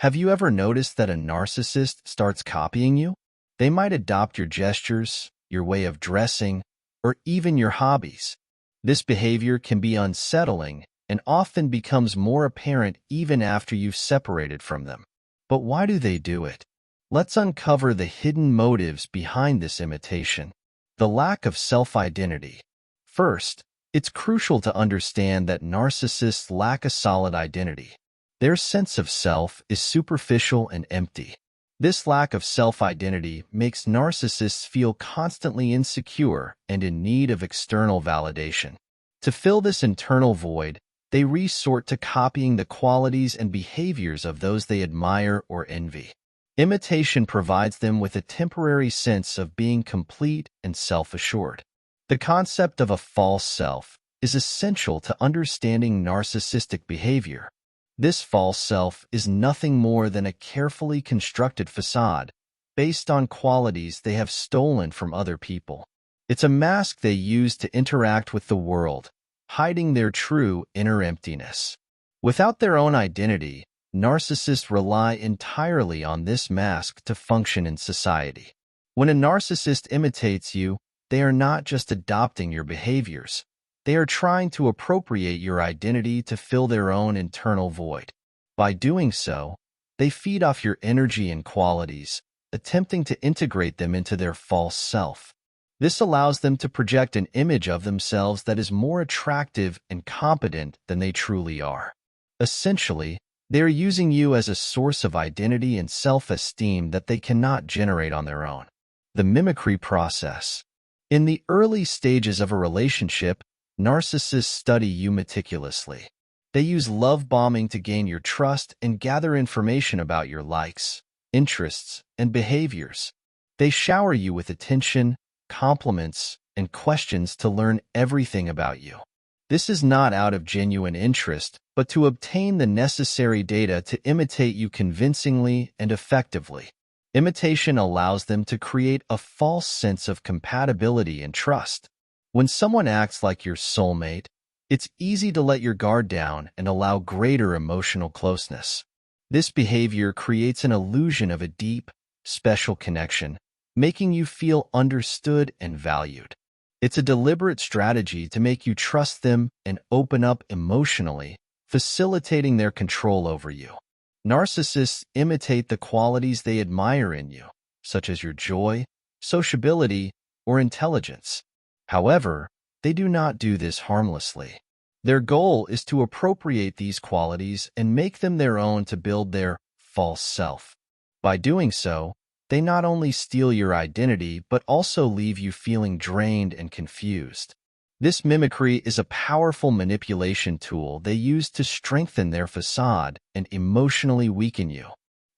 Have you ever noticed that a narcissist starts copying you? They might adopt your gestures, your way of dressing, or even your hobbies. This behavior can be unsettling and often becomes more apparent even after you've separated from them. But why do they do it? Let's uncover the hidden motives behind this imitation. The lack of self-identity. First, it's crucial to understand that narcissists lack a solid identity. Their sense of self is superficial and empty. This lack of self-identity makes narcissists feel constantly insecure and in need of external validation. To fill this internal void, they resort to copying the qualities and behaviors of those they admire or envy. Imitation provides them with a temporary sense of being complete and self-assured. The concept of a false self is essential to understanding narcissistic behavior. This false self is nothing more than a carefully constructed facade based on qualities they have stolen from other people. It's a mask they use to interact with the world, hiding their true inner emptiness. Without their own identity, narcissists rely entirely on this mask to function in society. When a narcissist imitates you, they are not just adopting your behaviors. They are trying to appropriate your identity to fill their own internal void. By doing so, they feed off your energy and qualities, attempting to integrate them into their false self. This allows them to project an image of themselves that is more attractive and competent than they truly are. Essentially, they are using you as a source of identity and self-esteem that they cannot generate on their own. The mimicry process. In the early stages of a relationship, narcissists study you meticulously. They use love bombing to gain your trust and gather information about your likes, interests, and behaviors. They shower you with attention, compliments, and questions to learn everything about you. This is not out of genuine interest, but to obtain the necessary data to imitate you convincingly and effectively. Imitation allows them to create a false sense of compatibility and trust. When someone acts like your soulmate, it's easy to let your guard down and allow greater emotional closeness. This behavior creates an illusion of a deep, special connection, making you feel understood and valued. It's a deliberate strategy to make you trust them and open up emotionally, facilitating their control over you. Narcissists imitate the qualities they admire in you, such as your joy, sociability, or intelligence. However, they do not do this harmlessly. Their goal is to appropriate these qualities and make them their own to build their false self. By doing so, they not only steal your identity but also leave you feeling drained and confused. This mimicry is a powerful manipulation tool they use to strengthen their facade and emotionally weaken you.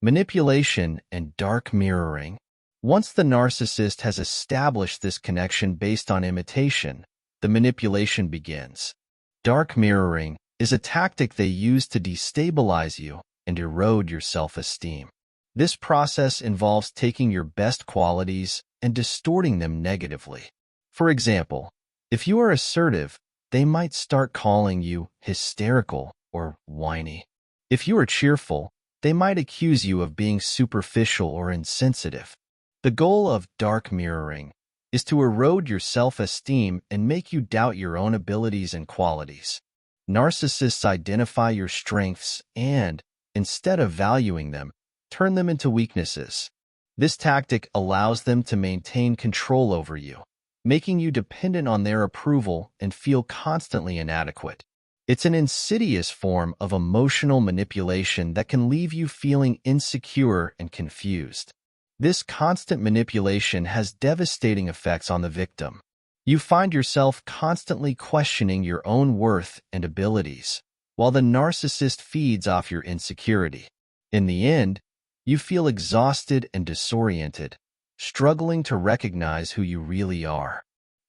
Manipulation and dark mirroring. Once the narcissist has established this connection based on imitation, the manipulation begins. Dark mirroring is a tactic they use to destabilize you and erode your self-esteem. This process involves taking your best qualities and distorting them negatively. For example, if you are assertive, they might start calling you hysterical or whiny. If you are cheerful, they might accuse you of being superficial or insensitive. The goal of dark mirroring is to erode your self-esteem and make you doubt your own abilities and qualities. Narcissists identify your strengths and, instead of valuing them, turn them into weaknesses. This tactic allows them to maintain control over you, making you dependent on their approval and feel constantly inadequate. It's an insidious form of emotional manipulation that can leave you feeling insecure and confused. This constant manipulation has devastating effects on the victim. You find yourself constantly questioning your own worth and abilities, while the narcissist feeds off your insecurity. In the end, you feel exhausted and disoriented, struggling to recognize who you really are.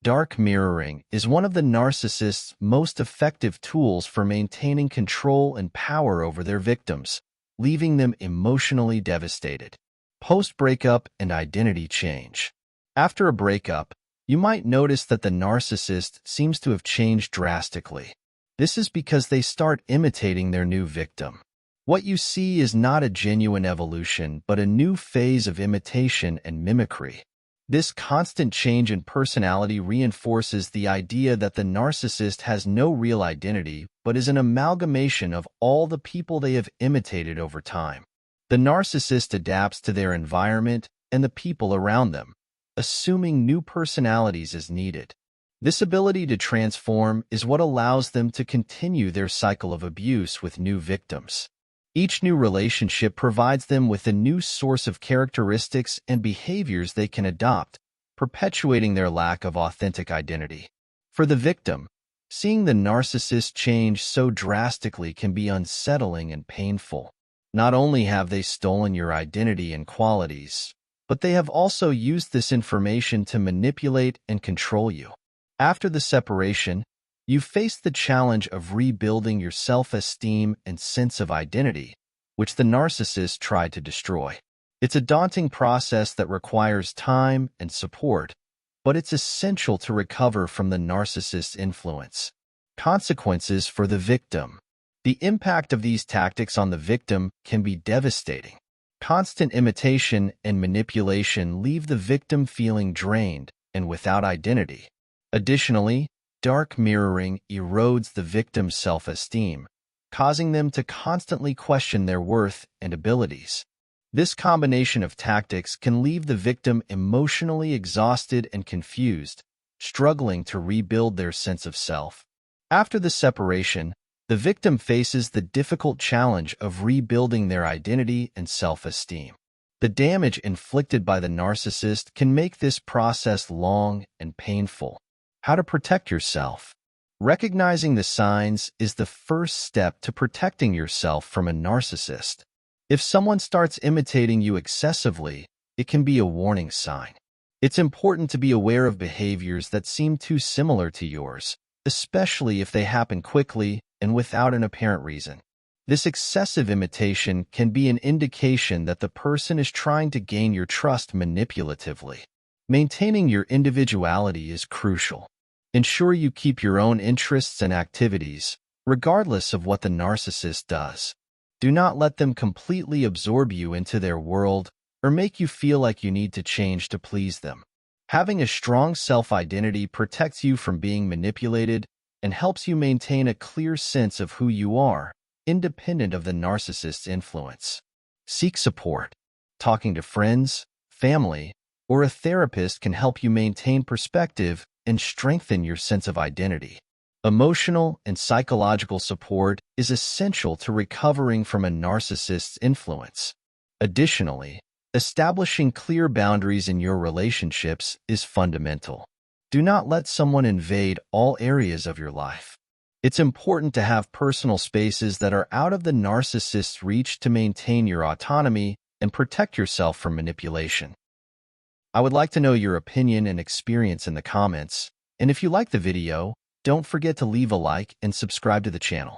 Dark mirroring is one of the narcissist's most effective tools for maintaining control and power over their victims, leaving them emotionally devastated. Post-breakup and identity change. After a breakup, you might notice that the narcissist seems to have changed drastically. This is because they start imitating their new victim. What you see is not a genuine evolution, but a new phase of imitation and mimicry. This constant change in personality reinforces the idea that the narcissist has no real identity, but is an amalgamation of all the people they have imitated over time. The narcissist adapts to their environment and the people around them, assuming new personalities as needed. This ability to transform is what allows them to continue their cycle of abuse with new victims. Each new relationship provides them with a new source of characteristics and behaviors they can adopt, perpetuating their lack of authentic identity. For the victim, seeing the narcissist change so drastically can be unsettling and painful. Not only have they stolen your identity and qualities, but they have also used this information to manipulate and control you. After the separation, you face the challenge of rebuilding your self-esteem and sense of identity, which the narcissist tried to destroy. It's a daunting process that requires time and support, but it's essential to recover from the narcissist's influence. Consequences for the victim. The impact of these tactics on the victim can be devastating. Constant imitation and manipulation leave the victim feeling drained and without identity. Additionally, dark mirroring erodes the victim's self-esteem, causing them to constantly question their worth and abilities. This combination of tactics can leave the victim emotionally exhausted and confused, struggling to rebuild their sense of self. After the separation, the victim faces the difficult challenge of rebuilding their identity and self-esteem. The damage inflicted by the narcissist can make this process long and painful. How to protect yourself. Recognizing the signs is the first step to protecting yourself from a narcissist. If someone starts imitating you excessively, it can be a warning sign. It's important to be aware of behaviors that seem too similar to yours, especially if they happen quickly and without an apparent reason. This excessive imitation can be an indication that the person is trying to gain your trust manipulatively. Maintaining your individuality is crucial. Ensure you keep your own interests and activities, regardless of what the narcissist does. Do not let them completely absorb you into their world or make you feel like you need to change to please them. Having a strong self-identity protects you from being manipulated and helps you maintain a clear sense of who you are, independent of the narcissist's influence. Seek support. Talking to friends, family, or a therapist can help you maintain perspective and strengthen your sense of identity. Emotional and psychological support is essential to recovering from a narcissist's influence. Additionally, establishing clear boundaries in your relationships is fundamental. Do not let someone invade all areas of your life. It's important to have personal spaces that are out of the narcissist's reach to maintain your autonomy and protect yourself from manipulation. I would like to know your opinion and experience in the comments, and if you like the video, don't forget to leave a like and subscribe to the channel.